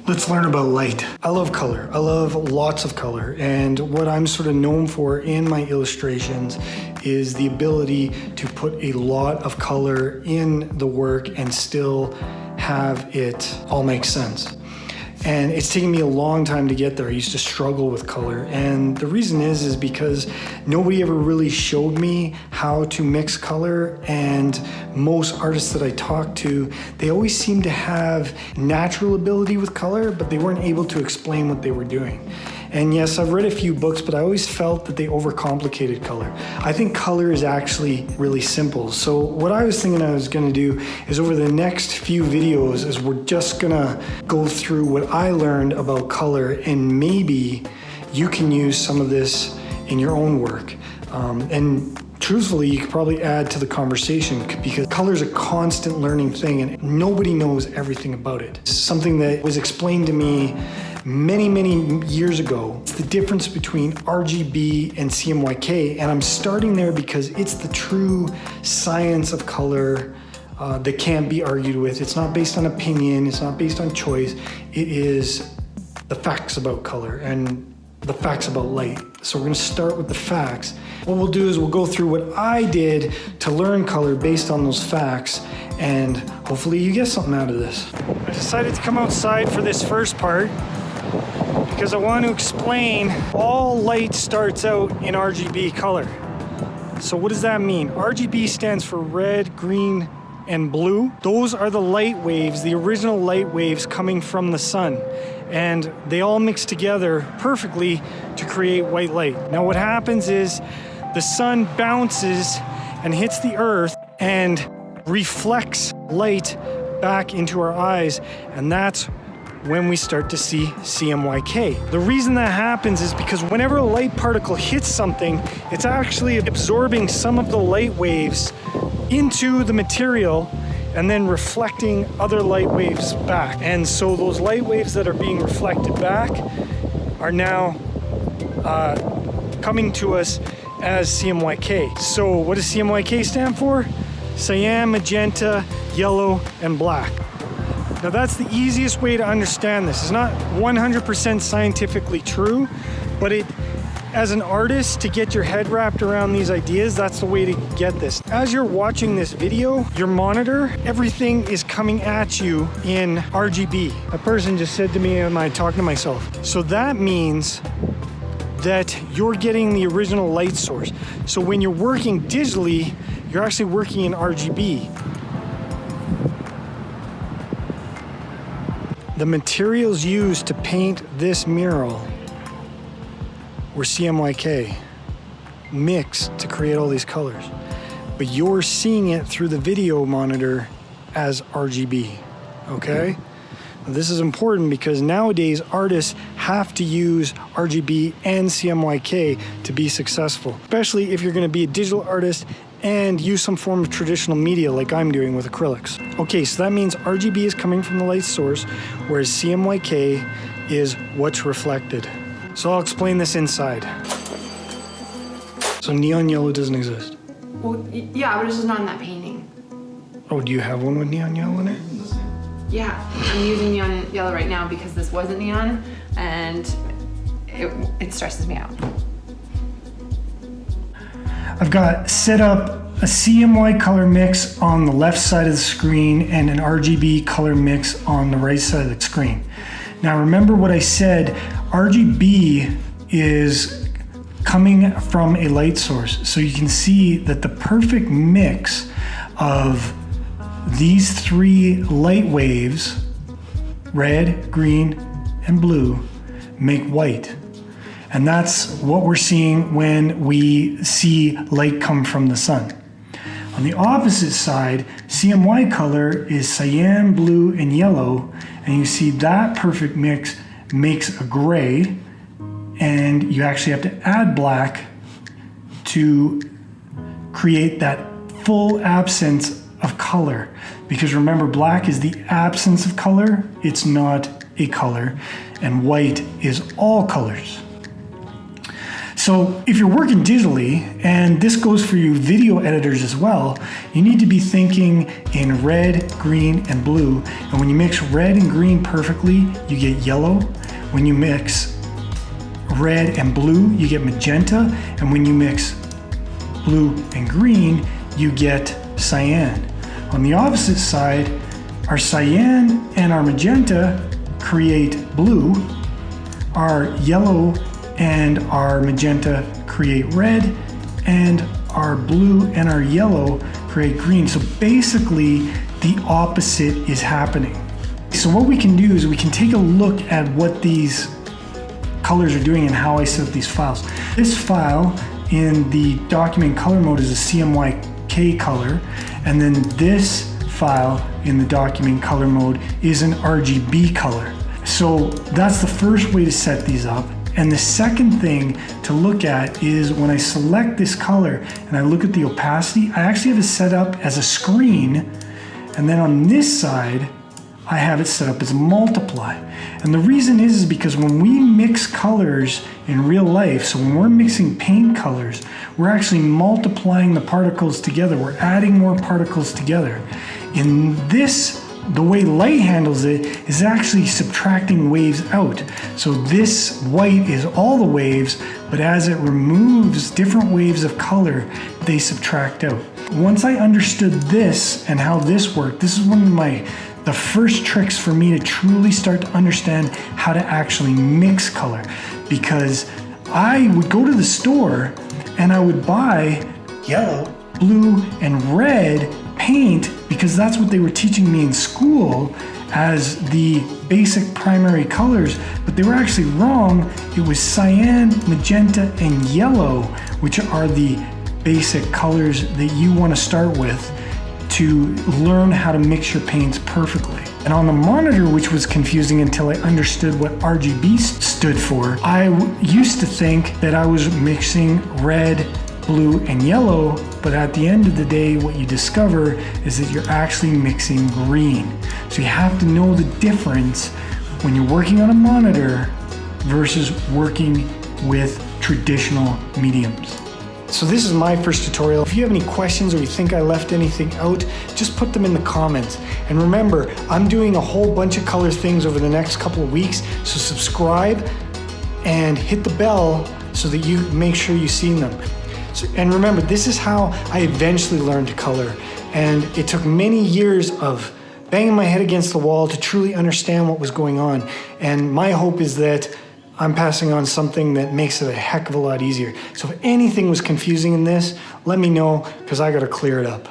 Let's learn about light. I love color. I love lots of color. And what I'm sort of known for in my illustrations is the ability to put a lot of color in the work and still have it all make sense. And it's taken me a long time to get there. I used to struggle with color. And the reason is because nobody ever really showed me how to mix color. And most artists that I talked to, they always seemed to have natural ability with color, but they weren't able to explain what they were doing. And yes, I've read a few books, but I always felt that they overcomplicated color. I think color is actually really simple. So what I was thinking I was gonna do is over the next few videos is we're just gonna go through what I learned about color, and maybe you can use some of this in your own work. And truthfully, you could probably add to the conversation because color is a constant learning thing and nobody knows everything about it. It's something that was explained to me many years ago. It's the difference between RGB and CMYK, and I'm starting there because it's the true science of color that can't be argued with. It's not based on opinion, it's not based on choice. It is the facts about color and the facts about light. So we're gonna start with the facts. What we'll do is we'll go through what I did to learn color based on those facts, and hopefully you get something out of this. I decided to come outside for this first part because I want to explain all light starts out in RGB color. So what does that mean? RGB stands for red, green, and blue. Those are the light waves, the original light waves coming from the sun. And they all mix together perfectly to create white light. Now what happens is the sun bounces and hits the earth and reflects light back into our eyes, and that's when we start to see CMYK. The reason that happens is because whenever a light particle hits something, it's actually absorbing some of the light waves into the material and then reflecting other light waves back. And so those light waves that are being reflected back are now coming to us as CMYK. So what does CMYK stand for? Cyan, magenta, yellow, and black. Now that's the easiest way to understand this. It's not 100% scientifically true, but as an artist, to get your head wrapped around these ideas, that's the way to get this. As you're watching this video, your monitor, everything is coming at you in RGB. A person just said to me, am I talking to myself? So that means that you're getting the original light source. So when you're working digitally, you're actually working in RGB. The materials used to paint this mural were CMYK, mixed to create all these colors. But you're seeing it through the video monitor as RGB, okay? Now, this is important because nowadays artists have to use RGB and CMYK to be successful, especially if you're gonna be a digital artist and use some form of traditional media like I'm doing with acrylics. Okay, so that means RGB is coming from the light source, whereas CMYK is what's reflected. So I'll explain this inside. So neon yellow doesn't exist? Well, yeah, but it's just not in that painting. Oh, do you have one with neon yellow in it? Yeah, I'm using neon yellow right now because this wasn't neon, and it stresses me out. I've got set up a CMYK color mix on the left side of the screen and an RGB color mix on the right side of the screen. Now remember what I said, RGB is coming from a light source. So you can see that the perfect mix of these three light waves, red, green, and blue, make white. And that's what we're seeing when we see light come from the sun. On the opposite side, CMYK color is cyan, blue, and yellow, and you see that perfect mix makes a gray, and you actually have to add black to create that full absence of color. Because remember, black is the absence of color, it's not a color, and white is all colors. So if you're working digitally, and this goes for you video editors as well, you need to be thinking in red, green, and blue. And when you mix red and green perfectly, you get yellow. When you mix red and blue, you get magenta. And when you mix blue and green, you get cyan. On the opposite side, our cyan and our magenta create blue. Our yellow and our magenta create red, and our blue and our yellow create green. So basically, the opposite is happening. So what we can do is we can take a look at what these colors are doing and how I set up these files. This file in the document color mode is a CMYK color, and then this file in the document color mode is an RGB color. So that's the first way to set these up. And the second thing to look at is when I select this color and I look at the opacity, I actually have it set up as a screen. And then on this side, I have it set up as a multiply. And the reason is because when we mix colors in real life, so when we're mixing paint colors, we're actually multiplying the particles together. We're adding more particles together. In this, the way light handles it is actually subtracting waves out. So this white is all the waves, but as it removes different waves of color, they subtract out. Once I understood this and how this worked, this is one of the first tricks for me to truly start to understand how to actually mix color. Because I would go to the store and I would buy yellow, blue, and red paint because that's what they were teaching me in school as the basic primary colors, but they were actually wrong. It was cyan, magenta, and yellow, which are the basic colors that you want to start with to learn how to mix your paints perfectly. And on the monitor, which was confusing until I understood what RGB stood for, I used to think that I was mixing red, blue, and yellow, but at the end of the day, what you discover is that you're actually mixing green. So you have to know the difference when you're working on a monitor versus working with traditional mediums. So this is my first tutorial. If you have any questions or you think I left anything out, just put them in the comments. And remember, I'm doing a whole bunch of color things over the next couple of weeks, so subscribe and hit the bell so that you make sure you've seen them. And remember, this is how I eventually learned to color. And it took many years of banging my head against the wall to truly understand what was going on. And my hope is that I'm passing on something that makes it a heck of a lot easier. So if anything was confusing in this, let me know, because I gotta clear it up.